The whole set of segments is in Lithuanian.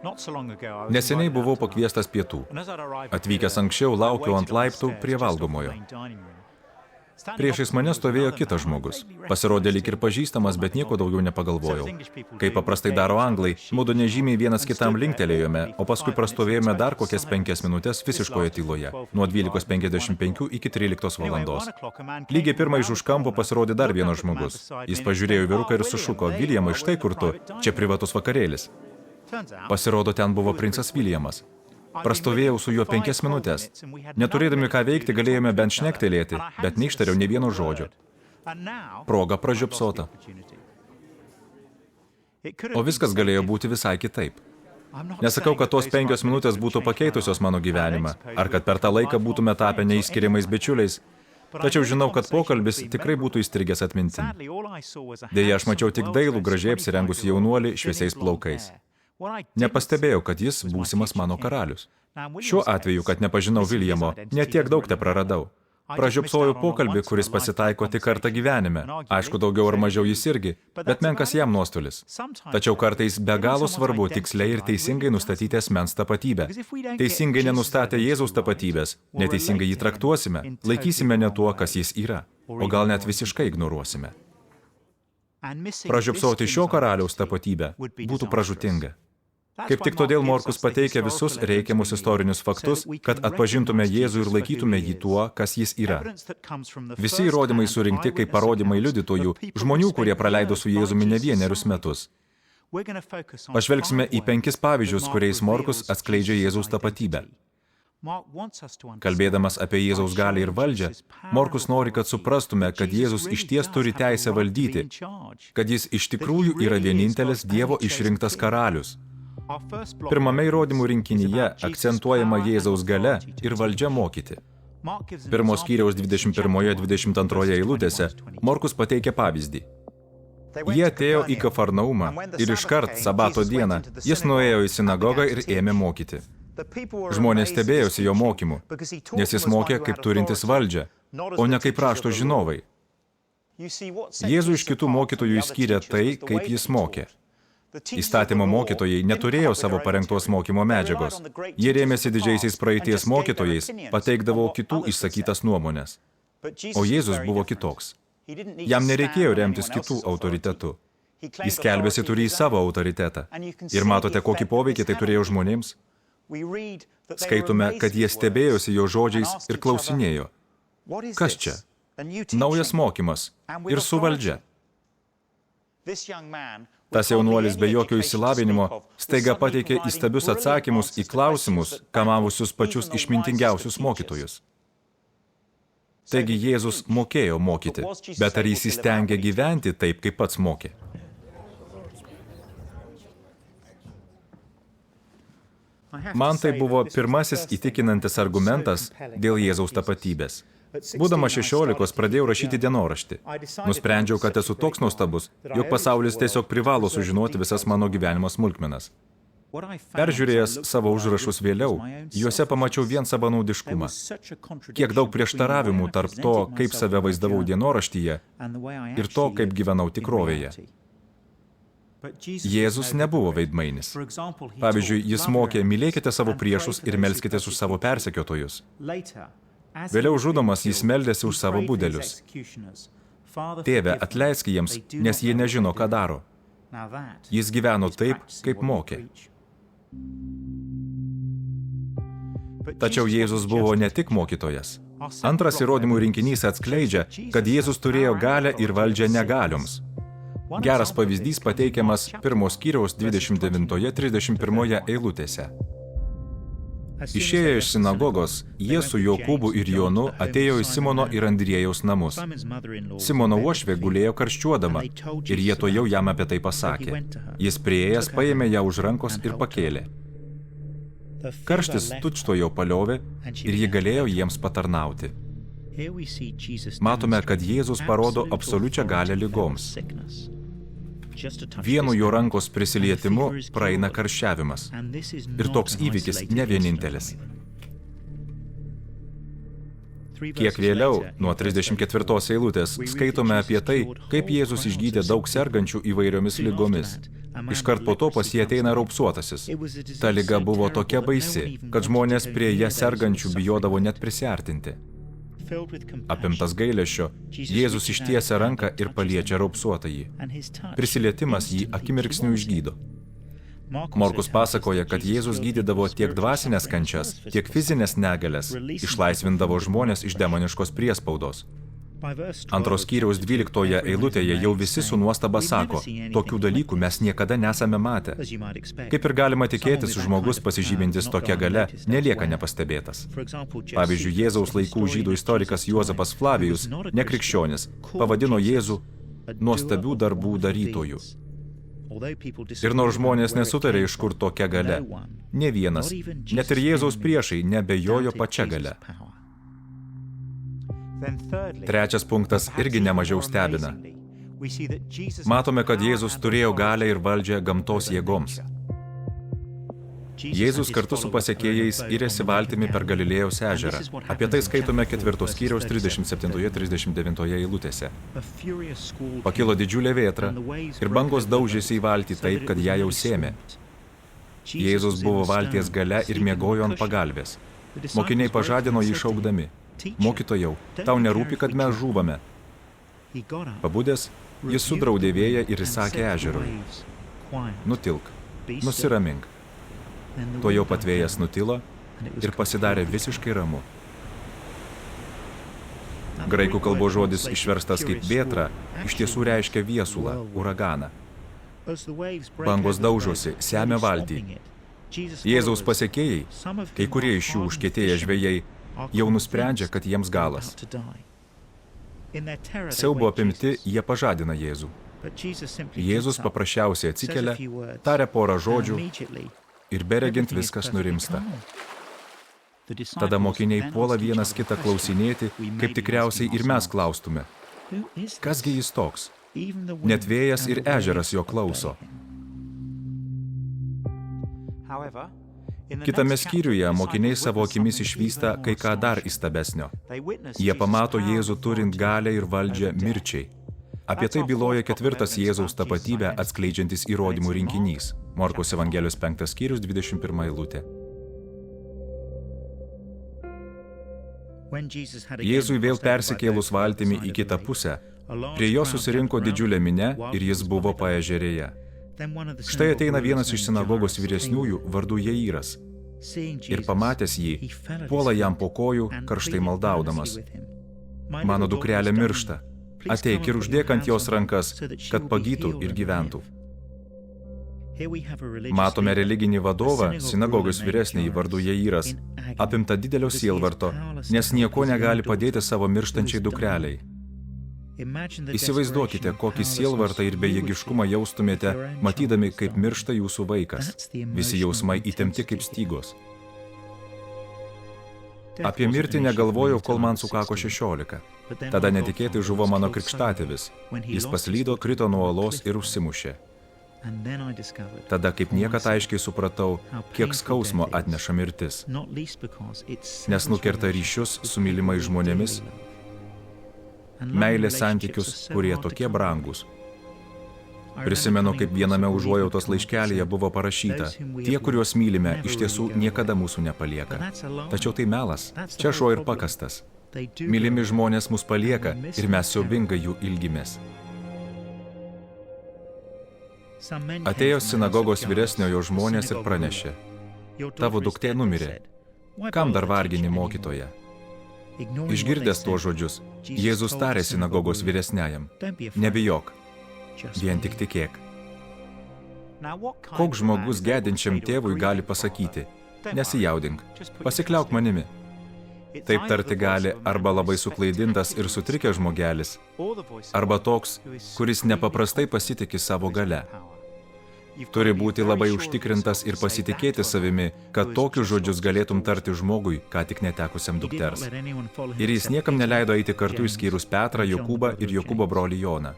Neseniai buvau pakviestas pietų. Atvykęs anksčiau laukiau ant laiptų prie valgomojo. Priešais mane stovėjo kitas žmogus. Pasirodė lyg ir pažįstamas, bet nieko daugiau nepagalvojau. Kaip paprastai daro anglai, mudu nežymiai vienas kitam linktelėjome, o paskui prastovėjome dar kokias 5 minutės visiškoje tyloje, nuo 12:55 iki 13 valandos. Lygiai pirmai už kampo pasirodė dar vienas žmogus. Jis pažiūrėjo į vyruką ir sušuko: "Viljamai, štai kur tu, čia privatus vakarėlis." Pasirodo, ten buvo princas Viljamas. Prastovėjau su juo 5 minutės. Neturėdami ką veikti, galėjome bent šnektelėti, bet neištariau nė vieno žodžio. Proga pražiopsota. O viskas galėjo būti visai kitaip. Nesakau, kad tos 5 minutės būtų pakeitusios mano gyvenimą, ar kad per tą laiką būtume tapę neišskiriamais bičiuliais, tačiau žinau, kad pokalbis tikrai būtų įstrigęs atmintin. Deja, aš mačiau tik dailų, gražiai apsirengusi jaunuolį šviesiais plaukais. Nepastebėjau, kad jis būsimas mano karalius. Šiuo atveju, kad nepažinau Viljamo, netiek daug tepraradau. Pražiopsojau pokalbį, kuris pasitaiko tik kartą gyvenime. Aišku, daugiau ar mažiau jis irgi, bet menkas jam nuostolis. Tačiau kartais be galo svarbu tiksliai ir teisingai nustatyti asmens tapatybę. Teisingai nenustatę Jėzaus tapatybės, neteisingai jį traktuosime, laikysime ne tuo, kas jis yra, o gal net visiškai ignoruosime. Pražiopsoti šio karaliaus tapatybę būtų pražūtinga. Kaip tik todėl Morkus pateikia visus reikiamus istorinius faktus, kad atpažintume Jėzų ir laikytume jį tuo, kas jis yra. Visi įrodymai surinkti kaip parodymai liudytojų, žmonių, kurie praleido su Jėzumi ne vienerius metus. Pažvelgsime į 5 pavyzdžius, kuriais Morkus atskleidžia Jėzaus tapatybę. Kalbėdamas apie Jėzaus galią ir valdžią, Morkus nori, kad suprastume, kad Jėzus išties turi teisę valdyti, kad jis iš tikrųjų yra vienintelis Dievo išrinktas karalius. Pirmame įrodymų rinkinyje akcentuojama Jėzaus galia ir valdžia mokyti. 1 skyriaus 21-22 eilutėse Morkus pateikia pavyzdį. Jie atėjo į Kafarnaumą ir iškart sabato dieną jis nuėjo į sinagogą ir ėmė mokyti. Žmonės stebėjosi jo mokymu, nes jis mokė kaip turintis valdžią, o ne kaip rašto žinovai. Jėzų iš kitų mokytojų išskyrė tai, kaip jis mokė. Įstatymo mokytojai neturėjo savo parengtos mokymo medžiagos. Jie rėmėsi didžiaisiais praeities mokytojais, pateikdavo kitų išsakytas nuomonės. O Jėzus buvo kitoks. Jam nereikėjo remtis kitų autoritetų. Jis skelbėsi turį savo autoritetą. Ir matote, kokį poveikį tai turėjo žmonėms? Skaitome, kad jie stebėjosi jo žodžiais ir klausinėjo. Kas čia? Naujas mokymas ir su valdžia. Tas jaunuolis be jokio išsilavinimo staiga pateikė įstabius atsakymus į klausimus, kamavusius pačius išmintingiausius mokytojus. Taigi Jėzus mokėjo mokyti, bet ar jis įstengė gyventi taip, kaip pats mokė? Man tai buvo pirmasis įtikinantis argumentas dėl Jėzaus tapatybės. Būdamas 16 pradėjau rašyti dienoraštį. Nusprendžiau, kad esu toks nuostabus, jog pasaulis tiesiog privalo sužinoti visas mano gyvenimo smulkmenas. Peržiūrėjęs savo užrašus vėliau, juose pamačiau vien savanaudiškumą. Kiek daug prieštaravimų tarp to, kaip save vaizdavau dienoraštyje, ir to, kaip gyvenau tikrovėje. Jėzus nebuvo veidmainis. Pavyzdžiui, jis mokė: mylėkite savo priešus ir melskitės už savo persekiotojus. Vėliau žudomas jis meldėsi už savo budelius. Tėve, atleisk jiems, nes jie nežino, ką daro. Jis gyveno taip, kaip mokė. Tačiau Jėzus buvo ne tik mokytojas. Antras įrodymų rinkinys atskleidžia, kad Jėzus turėjo galią ir valdžią negalioms. Geras pavyzdys pateikiamas 1 skyriaus 29-31 eilutėse. Išėję iš sinagogos, jie su Jokūbu ir Jonu atėjo į Simono ir Andriejaus namus. Simono uošvė gulėjo karščiuodama ir jie tuojau jam apie tai pasakė. Jis priėjęs paėmė ją už rankos ir pakėlė. Karštis tučtuojau paliovė ir ji galėjo jiems patarnauti. Matome, kad Jėzus parodo absoliučią galią ligoms. Vienu jo rankos prisilietimu praeina karščiavimas. Ir toks įvykis ne vienintelis. Kiek vėliau, nuo 34 eilutės, skaitome apie tai, kaip Jėzus išgydė daug sergančių įvairiomis ligomis. Iškart po to pas jį ateina raupsuotasis. Ta liga buvo tokia baisi, kad žmonės prie ją sergančių bijodavo net prisiartinti. Apimtas gailesčio, Jėzus ištiesia ranką ir paliečia raupsuotąjį. Prisilietimas jį akimirksniu išgydo. Morkus pasakoja, kad Jėzus gydydavo tiek dvasinės kančias, tiek fizinės negalias, išlaisvindavo žmonės iš demoniškos priespaudos. 2 skyriaus 12 eilutėje jau visi su nuostaba sako, tokių dalykų mes niekada nesame matę. Kaip ir galima tikėtis, žmogus pasižymintis tokia gale nelieka nepastebėtas. Pavyzdžiui, Jėzaus laikų žydų istorikas Juozapas Flavijus, nekrikščionis, pavadino Jėzų nuostabių darbų darytojų. Ir nors žmonės nesutarė, iš kur tokia gale, ne vienas, net ir Jėzaus priešai nebejojo pačia gale. Trečias punktas irgi nemažiau stebina. Matome, kad Jėzus turėjo galią ir valdžią gamtos jėgoms. Jėzus kartu su pasekėjais yrėsi valtimi per Galilėjos ežerą. Apie tai skaitome 4 skyriaus 37-39 eilutėse. Pakilo didžiulė vėtra ir bangos daužėsi į valtį taip, kad ją jau sėmė. Jėzus buvo valties gale ir miegojo ant pagalvės. Mokiniai pažadino jį šaukdami: Mokytojau, tau nerūpi, kad mes žūvame. Pabudęs, jis sudraudė vėją ir įsakė ežerui: Nutilk, nusiramink. Tuojau pat vėjas nutilo ir pasidarė visiškai ramu. Graikų kalbos žodis išverstas kaip vėtra iš tiesų reiškia viesulą, uraganą. Bangos daužosi, semia valtį. Jėzaus pasekėjai, kai kurie iš jų užkietėję žvejai, jau nusprendžia, kad jiems galas. Siaubo apimti, jie pažadina Jėzų. Jėzus paprasčiausiai atsikelia, taria porą žodžių ir beregint viskas nurimsta. Tada mokiniai puola vienas kitą klausinėti, kaip tikriausiai ir mes klaustume: Kasgi jis toks? Net vėjas ir ežeras jo klauso. Kitame skyriuje mokiniai savo akimis išvysta kai ką dar įstabesnio. Jie pamato Jėzų turint galią ir valdžią mirčiai. Apie tai byloja 4 Jėzaus tapatybę atskleidžiantis įrodymų rinkinys. Morkaus Evangelijos 5 skyrius 21 eilutė. Jėzui vėl persikėlus valtimi į kitą pusę, prie jo susirinko didžiulė minia ir jis buvo paežerėje. Štai ateina vienas iš sinagogos vyresniųjų vardu Jairas. Ir pamatęs jį, puola jam po kojų, karštai maldaudamas: Mano dukrelė miršta, ateik ir uždėk ant jos rankas, kad pagytų ir gyventų. Matome religinį vadovą, sinagogos vyresnįjį vardu Jairas, apimta didelio sielvarto, nes nieko negali padėti savo mirštančiai dukreliai. Įsivaizduokite, kokį sielvartą ir bejėgiškumą jaustumėte, matydami, kaip miršta jūsų vaikas. Visi jausmai įtempti kaip stygos. Apie mirtį negalvojau, kol man sukako 16. Tada netikėtai žuvo mano krikštatėvis. Jis paslydo, krito nuo uolos ir užsimušė. Tada kaip niekad aiškiai supratau, kiek skausmo atneša mirtis. Nes nukerta ryšius su mylimais žmonėmis, meilės santykius, kurie tokie brangūs. Prisimenu, kaip viename užuojautos laiškelyje buvo parašyta: Tie, kuriuos mylime, iš tiesų niekada mūsų nepalieka. Tačiau tai melas, čia šuo ir pakastas. Mylimi žmonės mus palieka ir mes siaubingai jų ilgimės. Atėjo sinagogos vyresniojo žmonės ir pranešė: Tavo duktė numirė. Kam dar vargini mokytoją? Išgirdęs tuos žodžius, Jėzus tarė sinagogos vyresniajam: Nebijok, vien tik tikėk. Koks žmogus gedinčiam tėvui gali pasakyti: Nesijaudink, pasikliauk manimi? Taip tarti gali arba labai suklaidintas ir sutrikęs žmogelis, arba toks, kuris nepaprastai pasitiki savo gale. Turi būti labai užtikrintas ir pasitikėti savimi, kad tokius žodžius galėtum tarti žmogui, ką tik netekusiam dukters. Ir jis niekam neleido eiti kartu išskyrus Petrą, Jokūbą ir Jokūbo brolį Joną.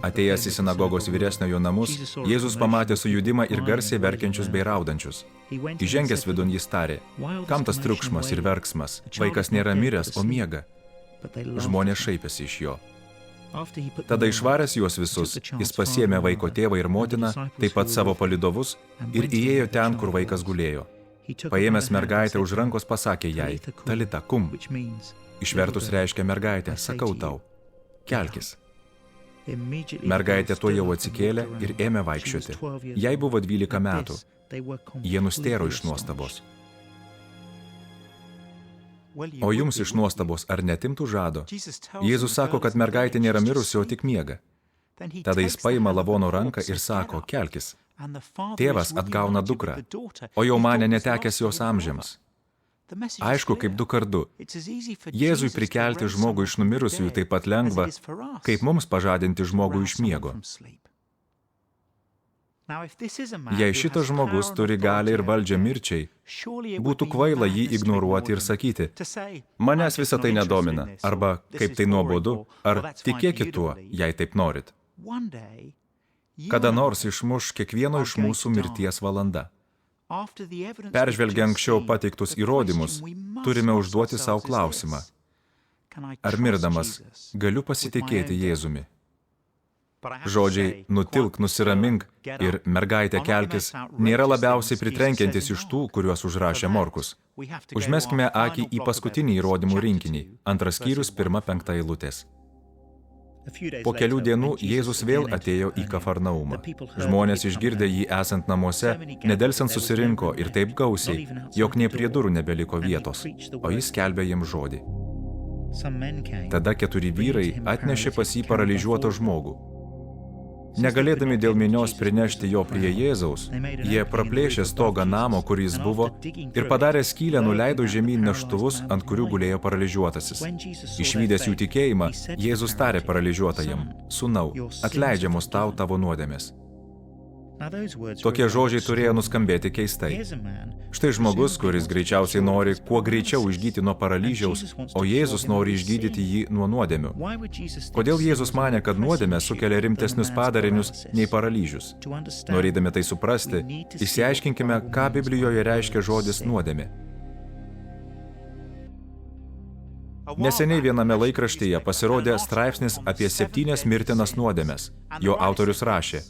Atėjęs į sinagogos vyresniojo namus, Jėzus pamatė sujudimą ir garsiai verkiančius bei raudančius. Įžengęs vidun jis tarė: Kam tas triukšmas ir verksmas? Vaikas nėra miręs, o miega. Žmonės šaipėsi iš jo. Tada išvaręs juos visus, jis pasiėmė vaiko tėvą ir motiną, taip pat savo palydovus, ir įėjo ten, kur vaikas gulėjo. Paėmęs mergaitę už rankos pasakė jai, Talita kum. Išvertus reiškia mergaitė, sakau tau, kelkis. Mergaitė tuojau atsikėlė ir ėmė vaikščioti. Jai buvo 12 metų. Jie nustėro iš nuostabos. O jums iš nuostabos ar netimtų žado? Jėzus sako, kad mergaitė nėra mirusi, o tik miega. Tada jis paima lavono ranką ir sako, kelkis. Tėvas atgauna dukrą, o jau mane netekęs jos amžiams. Aišku, kaip 2 kart 2. Jėzui prikelti žmogų iš numirusiųjų taip pat lengva, kaip mums pažadinti žmogų iš miego. Jei šitas žmogus turi galią ir valdžią mirčiai, būtų kvaila jį ignoruoti ir sakyti, manęs visą tai nedomina, arba kaip tai nuobodu, ar tikėkit tuo, jei taip norit. Kada nors išmuš kiekvieno iš mūsų mirties valanda. Peržvelgia anksčiau pateiktus įrodymus, turime užduoti savo klausimą. Ar mirdamas galiu pasitikėti Jėzumi? Žodžiai nutilk, nusiramink ir mergaitė kelkis nėra labiausiai pritrenkiantis iš tų, kuriuos užrašė Morkus. Užmeskime akį į paskutinį įrodymų rinkinį, 2 skyrius, 1-5 eilutės. Po kelių dienų Jėzus vėl atėjo į Kafarnaumą. Žmonės išgirdę jį esant namuose, nedelsiant susirinko ir taip gausiai, jog nė prie durų nebeliko vietos, o jis skelbė jiems žodį. Tada 4 vyrai atnešė pas jį paralyžiuotą žmogų. Negalėdami dėl minios prinešti jo prie Jėzaus, jie praplėšė stogą namo, kur jis buvo, ir padarę skylę nuleido žemyn neštuvus, ant kurių gulėjo paralyžiuotasis. Išvydęs jų tikėjimą, Jėzus tarė paralyžiuotajam, sūnau, atleidžiamos tau tavo nuodėmės. Tokie žodžiai turėjo nuskambėti keistai. Štai žmogus, kuris greičiausiai nori kuo greičiau išgyti nuo paralyžiaus, o Jėzus nori išgydyti jį nuo nuodėmių. Kodėl Jėzus manė, kad nuodėmė sukelia rimtesnius padarinius nei paralyžius? Norėdami tai suprasti, išsiaiškinkime, ką Biblijoje reiškia žodis nuodėmė. Neseniai viename laikraštyje pasirodė straipsnis apie 7 mirtinas nuodėmes. Jo autorius rašė,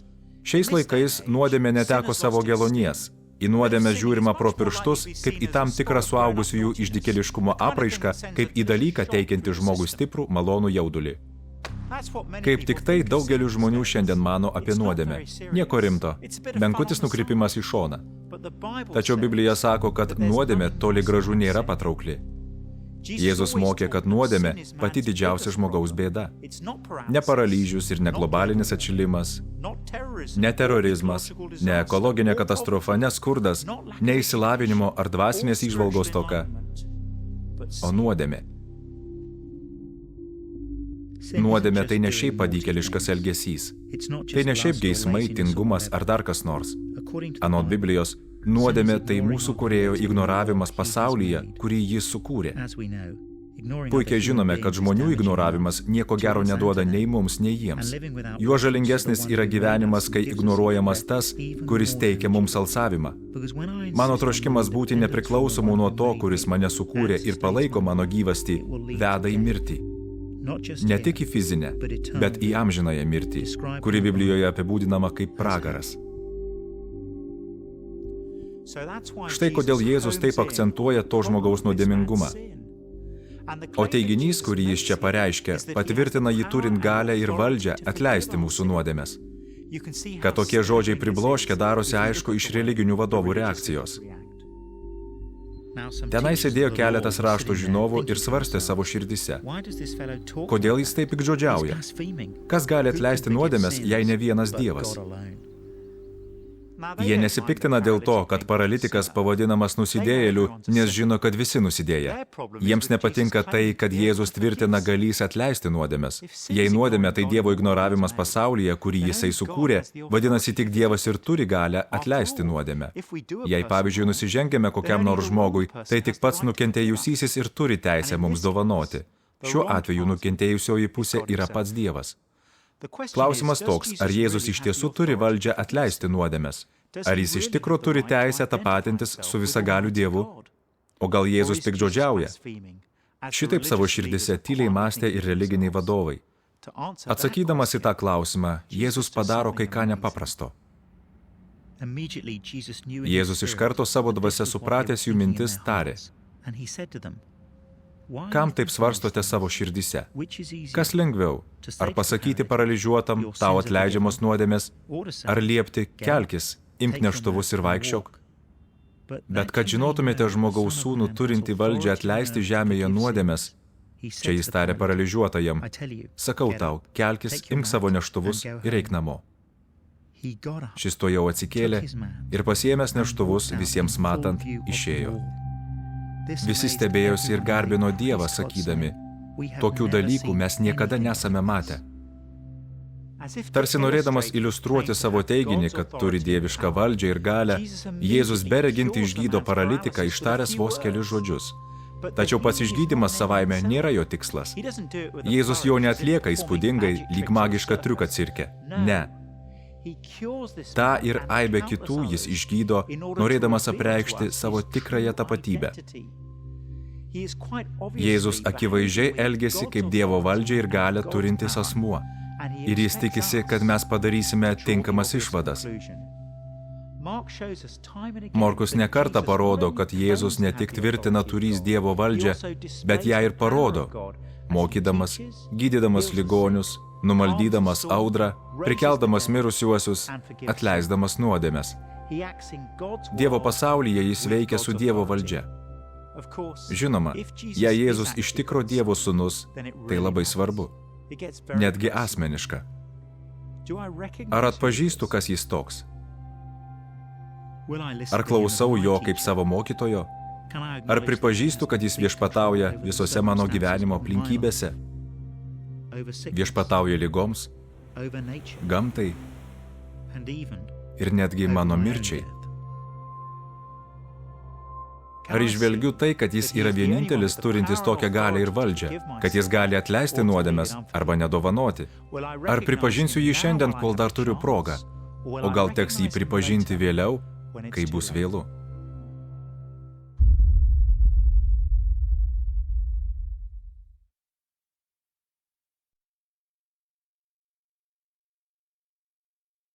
šiais laikais nuodėmė neteko savo gelonies. Į nuodėmę žiūrima pro pirštus, kaip į tam tikrą suaugusiųjų išdykėliškumo apraišką, kaip į dalyką teikiantį žmogui stiprų, malonų jaudulį. Kaip tik tai daugeliu žmonių šiandien mano apie nuodėmę. Nieko rimto, menkutis nukrypimas į šoną. Tačiau Biblija sako, kad nuodėmė toli gražu nėra patraukli. Jėzus mokė, kad nuodėmė pati didžiausia žmogaus bėda. Ne paralyžius ir ne globalinis atšilimas, ne terorizmas, ne ekologinė katastrofa, ne skurdas, ne išsilavinimo ar dvasinės įžvalgos stoka, o nuodėmė. Nuodėmė tai ne šiaip padykėliškas elgesys. Tai ne šiaip geismai, tingumas ar dar kas nors. Anot Biblijos, nuodėmė tai mūsų kūrėjo ignoravimas pasaulyje, kurį jis sukūrė. Puikiai žinome, kad žmonių ignoravimas nieko gero neduoda nei mums, nei jiems. Juo žalingesnis yra gyvenimas, kai ignoruojamas tas, kuris teikia mums alsavimą. Mano troškimas būti nepriklausomu nuo to, kuris mane sukūrė ir palaiko mano gyvastį, veda į mirtį. Ne tik į fizinę, bet į amžinąją mirtį, kuri Biblijoje apibūdinama kaip pragaras. Štai kodėl Jėzus taip akcentuoja to žmogaus nuodėmingumą. O teiginys, kurį jis čia pareiškia, patvirtina jį turint galę ir valdžią atleisti mūsų nuodėmes. Kad tokie žodžiai pribloškia, darosi aišku iš religinių vadovų reakcijos. Tenai sėdėjo keletas rašto žinovų ir svarstė savo širdyse. Kodėl jis taip piktžodžiauja? Kas gali atleisti nuodėmes, jei ne vienas Dievas? Jie nesipiktina dėl to, kad paralitikas pavadinamas nusidėjėliu, nes žino, kad visi nusidėję. Jiems nepatinka tai, kad Jėzus tvirtina galįs atleisti nuodėmes. Jei nuodėmė tai Dievo ignoravimas pasaulyje, kurį jisai sukūrė, vadinasi tik Dievas ir turi galę atleisti nuodėmę. Jei, pavyzdžiui, nusižengiame kokiam nors žmogui, tai tik pats nukentėjusysis ir turi teisę mums dovanoti. Šiuo atveju nukentėjusioji pusė yra pats Dievas. Klausimas toks, ar Jėzus iš tiesų turi valdžią atleisti nuodėmes? Ar jis iš tikro turi teisę tapatintis su visagaliu Dievu? O gal Jėzus piktžodžiauja? Šitaip savo širdise tyliai mąstė ir religiniai vadovai. Atsakydamas į tą klausimą, Jėzus padaro kai ką nepaprasto. Jėzus iš karto savo dvasia supratęs jų mintis tarė: Kam taip svarstote savo širdyse? Kas lengviau, ar pasakyti paralyžiuotam, tau atleidžiamos nuodėmės, ar liepti, kelkis, imk neštuvus ir vaikščiok? Bet kad žinotumėte žmogaus sūnų turintį valdžią atleisti žemėje nuodėmės, čia jis tarė paralyžiuotajam: Sakau tau, kelkis, imk savo neštuvus ir eik namo. Šis tuojau atsikėlė ir pasiėmęs neštuvus visiems matant išėjo. Visi stebėjosi ir garbino Dievą, sakydami: Tokių dalykų mes niekada nesame matę. Tarsi norėdamas iliustruoti savo teiginį, kad turi dievišką valdžią ir galią, Jėzus bereginti išgydo paralitiką ištaręs vos kelius žodžius. Tačiau pats išgydymas savaime nėra jo tikslas. Jėzus jo neatlieka įspūdingai, lyg magišką triuką cirke. Ne. Ta ir aibę kitų jis išgydo, norėdamas apreikšti savo tikrąją tapatybę. Jėzus akivaizdžiai elgiasi kaip Dievo valdžią ir galią turintis asmuo. Ir jis tikisi, kad mes padarysime tinkamas išvadas. Morkus nekartą parodo, kad Jėzus ne tik tvirtina turys Dievo valdžią, bet ją ir parodo, mokydamas, gydydamas ligonius, numaldydamas audrą, prikeldamas mirusiuosius, atleisdamas nuodėmes. Dievo pasaulyje jis veikia su Dievo valdžia. Žinoma, jei Jėzus iš tikro Dievo sūnus, tai labai svarbu, netgi asmeniška. Ar atpažįstu, kas jis toks? Ar klausau jo kaip savo mokytojo? Ar pripažįstu, kad jis viešpatauja visose mano gyvenimo aplinkybėse? Viešpatauja ligoms, gamtai ir netgi mano mirčiai. Ar išvelgiu tai, kad jis yra vienintelis turintis tokią galią ir valdžią, kad jis gali atleisti nuodėmes arba nedovanoti? Ar pripažinsiu jį šiandien, kol dar turiu progą? O gal teks jį pripažinti vėliau, kai bus vėlu?